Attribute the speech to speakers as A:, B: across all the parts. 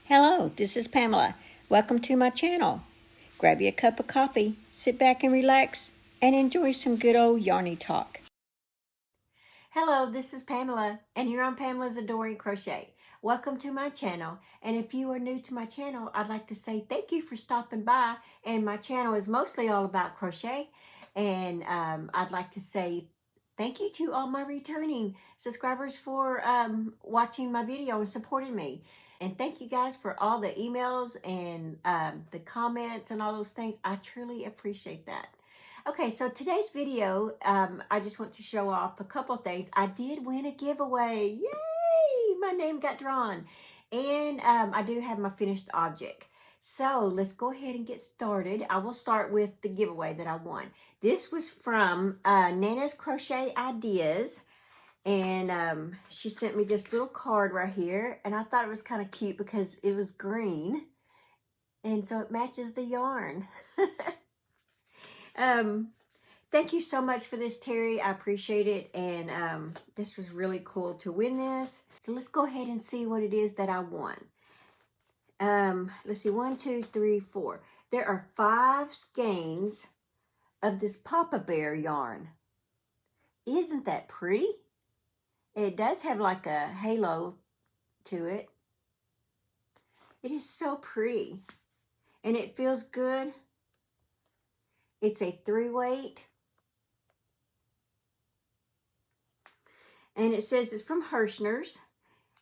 A: Hello, this is Pamela. Welcome to my channel. Grab you a cup of coffee, sit back and relax, and enjoy some good old yarny talk. Hello, this is Pamela, and you're on Pamela's Adoring Crochet. Welcome to my channel, and if you are new to my channel, I'd like to say thank you for stopping by, and my channel is mostly all about crochet, and I'd like to say thank you to all my returning subscribers for watching my video and supporting me. And thank you guys for all the emails and the comments and all those things. I truly appreciate that. Okay, so today's video, I just want to show off a couple things. I did win a giveaway. Yay! My name got drawn. And I do have my finished object. So let's go ahead and get started. I will start with the giveaway that I won. This was from Nana's Crochet Ideas. And she sent me this little card right here. And I thought it was kind of cute because it was green. And so it matches the yarn. Thank you so much for this, Terry. I appreciate it. And this was really cool to win this. So let's go ahead and see what it is that I won. Let's see, 1, 2, 3, 4. There are 5 skeins of this Papa Bear yarn. Isn't that pretty? It does have like a halo to it. It is so pretty. And it feels good. It's a 3-weight. And it says it's from Hirschner's.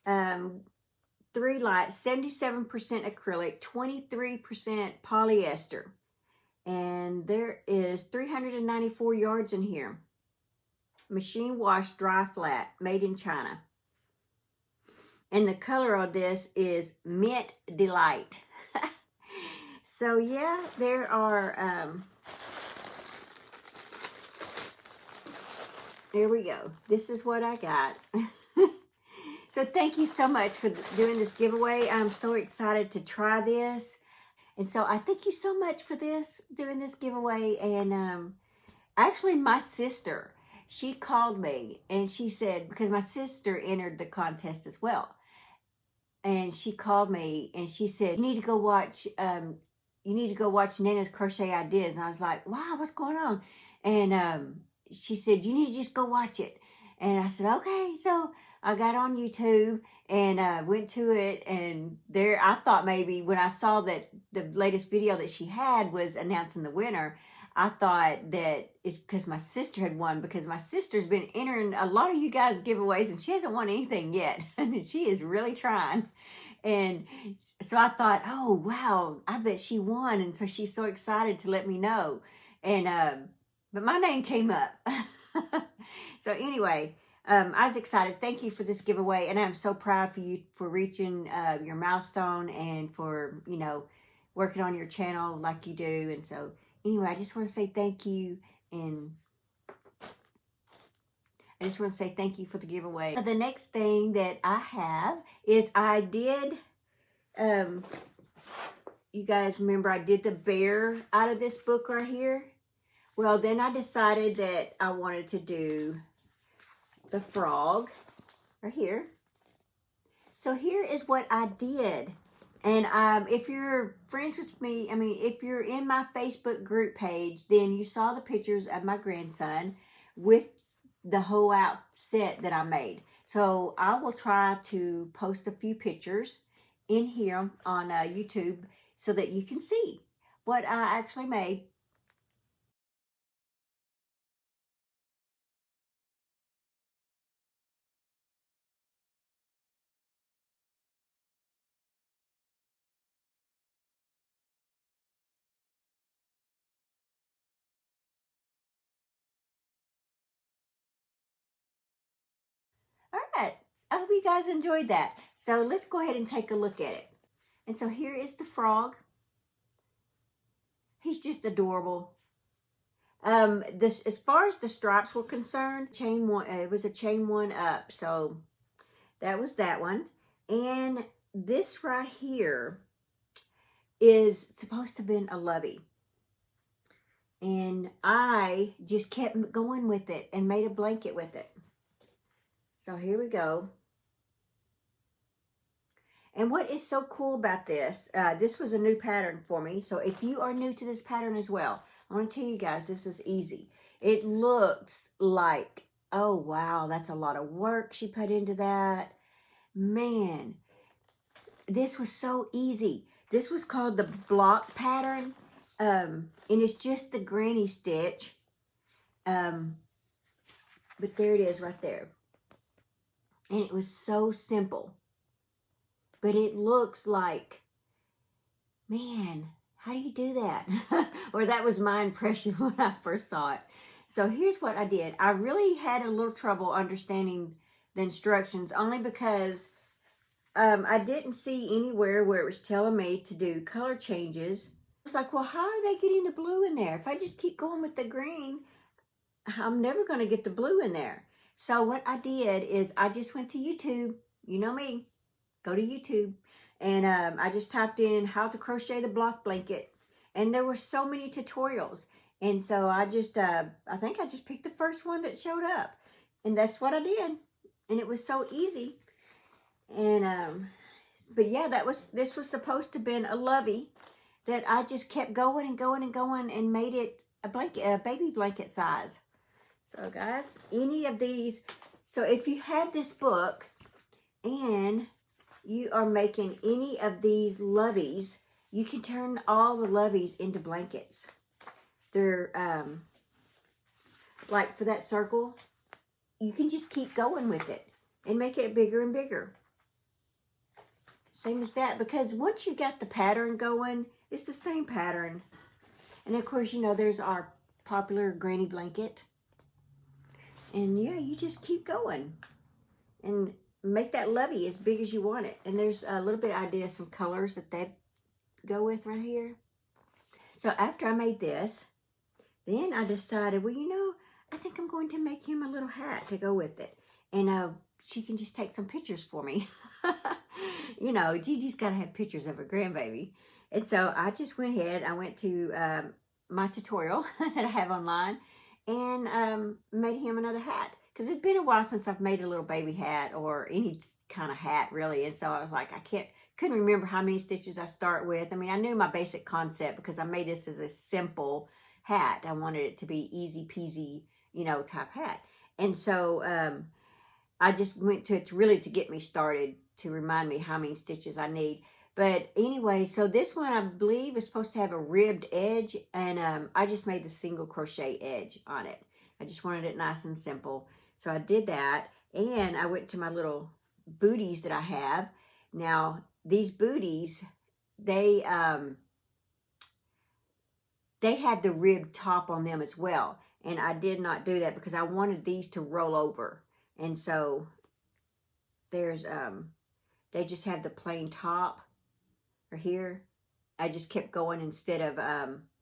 A: 3 lights, 77% acrylic, 23% polyester. And there is 394 yards in here. Machine wash, dry flat, made in China. And the color of this is Mint Delight. So yeah, there are, there we go. This is what I got. So thank you so much for doing this giveaway. I'm so excited to try this. And so I thank you so much for doing this giveaway. And actually my sister, she called me and she said, because my sister entered the contest as well. And she called me and she said, you need to go watch Nana's Crochet Ideas. And I was like, wow, what's going on? And she said, you need to just go watch it. And I said, okay. So I got on YouTube and went to it. And there, I thought maybe when I saw that the latest video that she had was announcing the winner, I thought that it's because my sister had won, because my sister's been entering a lot of you guys' giveaways and she hasn't won anything yet. And she is really trying. And so I thought, oh, wow, I bet she won. And so she's so excited to let me know. And, but my name came up. So anyway, I was excited. Thank you for this giveaway. And I'm so proud for you for reaching your milestone and for, you know, working on your channel like you do. And so anyway, I just want to say thank you, and I just want to say thank you for the giveaway. So the next thing that I have is I did, you guys remember I did the bear out of this book right here? Well, then I decided that I wanted to do the frog right here. So here is what I did. And if you're friends with me, I mean, if you're in my Facebook group page, then you saw the pictures of my grandson with the whole outfit that I made. So I will try to post a few pictures in here on YouTube so that you can see what I actually made. All right, I hope you guys enjoyed that. So let's go ahead and take a look at it. And so here is the frog. He's just adorable. As far as the stripes were concerned, chain one, it was a chain 1 up. So that was that one. And this right here is supposed to have been a lovey. And I just kept going with it and made a blanket with it. So here we go. And what is so cool about this, this was a new pattern for me. So if you are new to this pattern as well, I want to tell you guys, this is easy. It looks like, oh wow, that's a lot of work she put into that. Man, this was so easy. This was called the block pattern. And it's just the granny stitch. But there it is right there. And it was so simple. But it looks like, man, how do you do that? Or that was my impression when I first saw it. So here's what I did. I really had a little trouble understanding the instructions, only because I didn't see anywhere where it was telling me to do color changes. I was like, well, how are they getting the blue in there? If I just keep going with the green, I'm never going to get the blue in there. So what I did is I just went to YouTube. You know me. Go to YouTube. And I just typed in how to crochet the block blanket. And there were so many tutorials. And so I just, I think I just picked the first one that showed up. And that's what I did. And it was so easy. And, but yeah, this was supposed to have been a lovey that I just kept going and going and going and made it a blanket, a baby blanket size. So guys, any of these, so if you have this book and you are making any of these loveys, you can turn all the loveys into blankets. They're, like for that circle, you can just keep going with it and make it bigger and bigger. Same as that, because once you got the pattern going, it's the same pattern. And of course, you know, there's our popular granny blanket. And yeah, you just keep going and make that lovey as big as you want it. And there's a little bit of idea, some colors that they go with right here. So after I made this, then I decided, well, you know, I think I'm going to make him a little hat to go with it. And she can just take some pictures for me. You know, Gigi's got to have pictures of her grandbaby. And so I just went ahead, I went to my tutorial that I have online and made him another hat. Because it's been a while since I've made a little baby hat or any kind of hat, really. And so I was like, couldn't remember how many stitches I start with. I mean, I knew my basic concept because I made this as a simple hat. I wanted it to be easy peasy, you know, type hat. And so I just went to it really to get me started, to remind me how many stitches I need. But anyway, so this one I believe is supposed to have a ribbed edge, and I just made the single crochet edge on it. I just wanted it nice and simple. So I did that, and I went to my little booties that I have. Now, these booties, they have the ribbed top on them as well. And I did not do that because I wanted these to roll over. And so there's, they just have the plain top right here. I just kept going instead of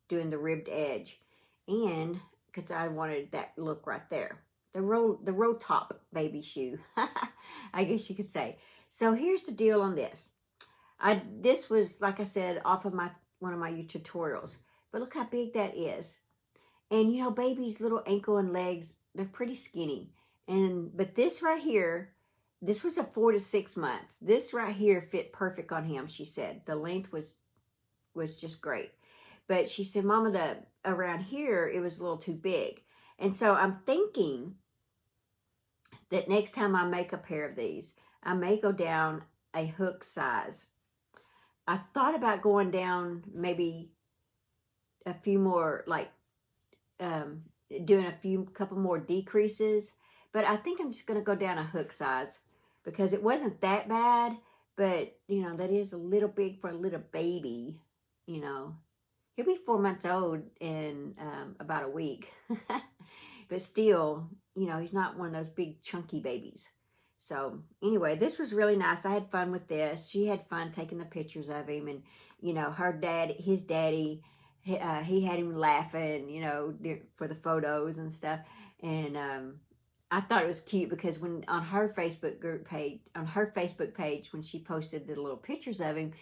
A: doing the ribbed edge. And because I wanted that look right there. The roll top baby shoe, I guess you could say. So here's the deal on this. This was, like I said, off of one of my tutorials. But look how big that is. And you know, baby's little ankle and legs, they're pretty skinny. But this right here, this was a 4 to 6 months. This right here fit perfect on him, she said. The length was just great. But she said, Mama, around here, it was a little too big. And so I'm thinking that next time I make a pair of these, I may go down a hook size. I thought about going down maybe a few more, like doing couple more decreases. But I think I'm just going to go down a hook size because it wasn't that bad. But, you know, that is a little big for a little baby, you know. He'll be 4 months old in about a week. But still, you know, he's not one of those big chunky babies. So anyway, this was really nice. I had fun with this. She had fun taking the pictures of him. And, you know, his daddy, he had him laughing, you know, for the photos and stuff. And I thought it was cute because on her Facebook page, when she posted the little pictures of him,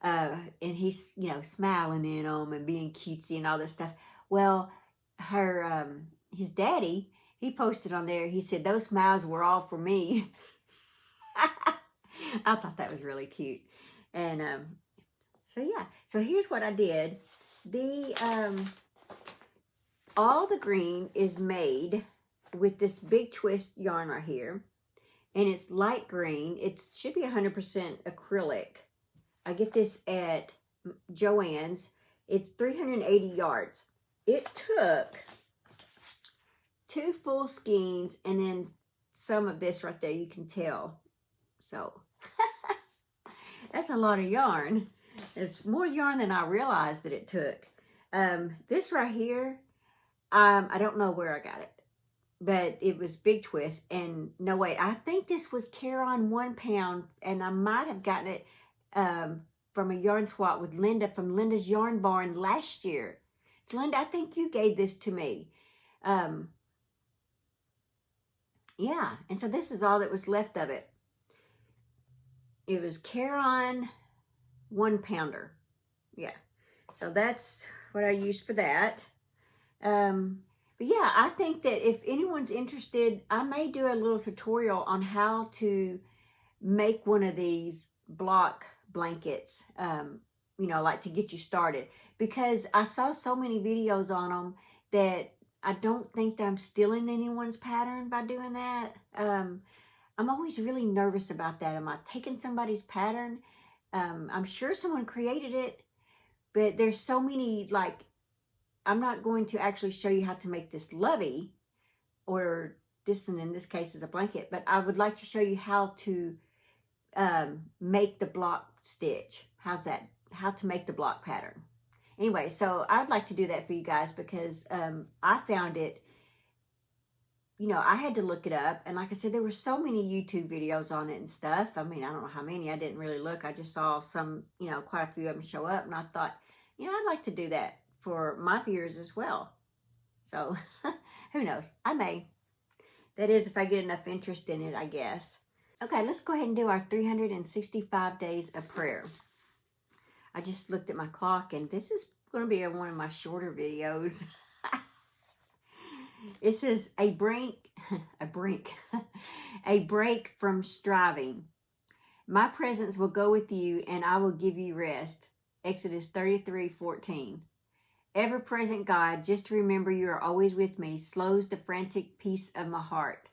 A: and he's, you know, smiling in them and being cutesy and all this stuff. Well, his daddy, he posted on there, he said, those smiles were all for me. I thought that was really cute. And so yeah, so here's what I did. The all the green is made with this big twist yarn right here, and it's light green. It should be 100% acrylic. I get this at Joann's. It's 380 yards. It took 2 full skeins and then some of this right there, you can tell. So that's a lot of yarn. It's more yarn than I realized that it took. This right here, I don't know where I got it, but it was big twist. And no, wait, I think this was Caron 1 pound, and I might have gotten it from a yarn swap with Linda from Linda's Yarn Barn last year. So Linda, I think you gave this to me. Yeah, and so this is all that was left of it. It was Caron 1 pounder. Yeah, so that's what I used for that. But yeah, I think that if anyone's interested, I may do a little tutorial on how to make one of these block blankets, you know, like to get you started, because I saw so many videos on them that I don't think that I'm stealing anyone's pattern by doing that. I'm always really nervous about that. Am I taking somebody's pattern? I'm sure someone created it, but there's so many, like, I'm not going to actually show you how to make this lovey, or this, and in this case is a blanket, but I would like to show you how to make the block stitch. How's that? How to make the block pattern. Anyway, so I'd like to do that for you guys, because I found it, you know, I had to look it up. And like I said, there were so many YouTube videos on it and stuff. I mean, I don't know how many. I didn't really look. I just saw some, you know, quite a few of them show up. And I thought, you know, I'd like to do that for my viewers as well. So who knows? I may. That is, if I get enough interest in it, I guess. Okay, let's go ahead and do our 365 days of prayer. I just looked at my clock, and this is going to be one of my shorter videos. It says a break from striving. My presence will go with you, and I will give you rest. Exodus 33:14. Ever-present God, just remember you are always with me, slows the frantic peace of my heart.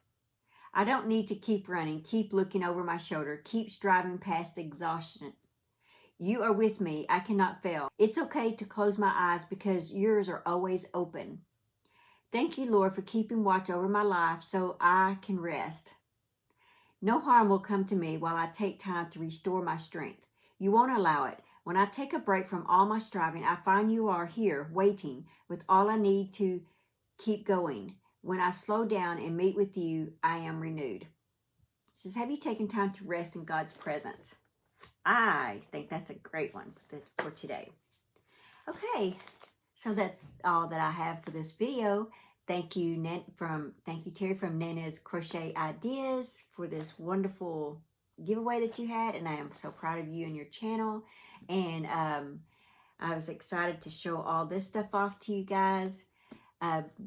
A: I don't need to keep running, keep looking over my shoulder, keep striving past exhaustion. You are with me. I cannot fail. It's okay to close my eyes because yours are always open. Thank you, Lord, for keeping watch over my life so I can rest. No harm will come to me while I take time to restore my strength. You won't allow it. When I take a break from all my striving, I find you are here waiting with all I need to keep going. When I slow down and meet with you, I am renewed. It says, have you taken time to rest in God's presence? I think that's a great one for today. Okay, so that's all that I have for this video. Thank you, Terry from Nana's Crochet Ideas, for this wonderful giveaway that you had, and I am so proud of you and your channel. And I was excited to show all this stuff off to you guys.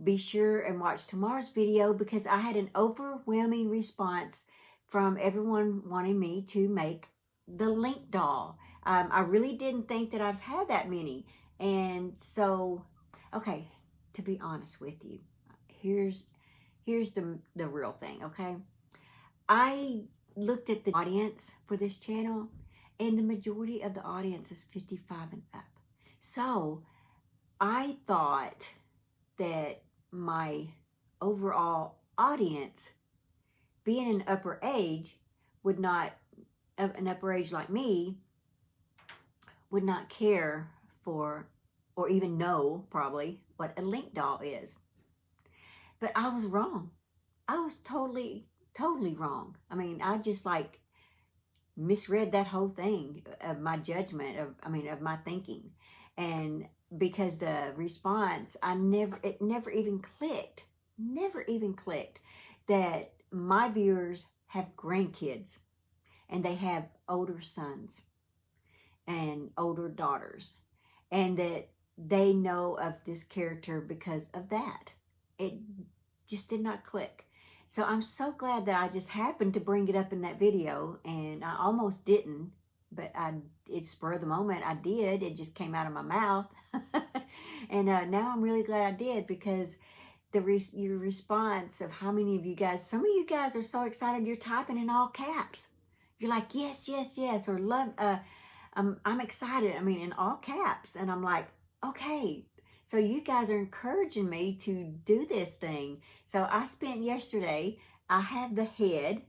A: Be sure and watch tomorrow's video, because I had an overwhelming response from everyone wanting me to make the link doll. I really didn't think that I'd have that many. And so, okay, to be honest with you, here's the real thing, okay? I looked at the audience for this channel, and the majority of the audience is 55 and up. So I thought that my overall audience, being an upper age, an upper age like me, would not care for, or even know probably, what a link doll is. But I was wrong. I was totally wrong. I mean, I just like misread that whole thing of my judgment, of my thinking. And because the response, it never even clicked that my viewers have grandkids, and they have older sons and older daughters, and that they know of this character because of that. It just did not click. So I'm so glad that I just happened to bring it up in that video, and I almost didn't, but it's spur of the moment. I did. It just came out of my mouth. And now I'm really glad I did, because your response of how many of you guys, some of you guys are so excited, you're typing in all caps. You're like, yes, yes, yes, or love, I'm excited. I mean, in all caps. And I'm like, okay. So you guys are encouraging me to do this thing. So I spent yesterday, I have the head.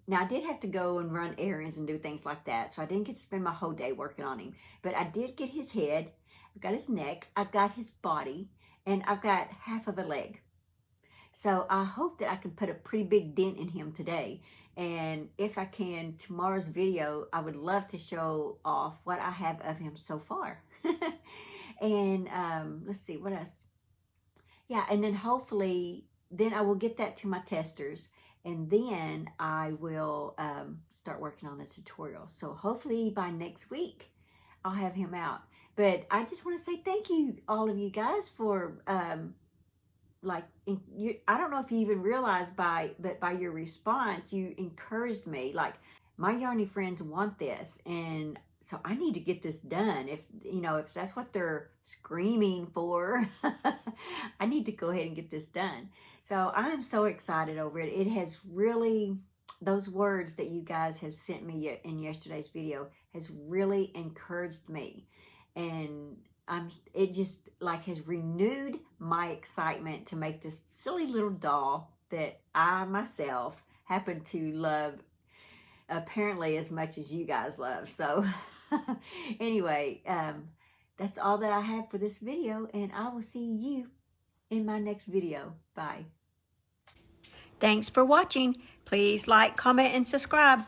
A: Now, I did have to go and run errands and do things like that. So I didn't get to spend my whole day working on him. But I did get his head. I've got his neck. I've got his body. And I've got half of a leg. So I hope that I can put a pretty big dent in him today. And if I can, tomorrow's video, I would love to show off what I have of him so far. And let's see, what else? Yeah, and then hopefully, then I will get that to my testers. And then I will start working on the tutorial. So hopefully by next week, I'll have him out. But I just want to say thank you, all of you guys, for I don't know if you even realize but by your response, you encouraged me. Like, my yarny friends want this, and so I need to get this done. If that's what they're screaming for, I need to go ahead and get this done. So I'm so excited over it. It has really, those words that you guys have sent me in yesterday's video has really encouraged me. And it just has renewed my excitement to make this silly little doll that I myself happen to love apparently as much as you guys love. So anyway, that's all that I have for this video, and I will see you in my next video. Bye. Thanks for watching. Please like, comment, and subscribe.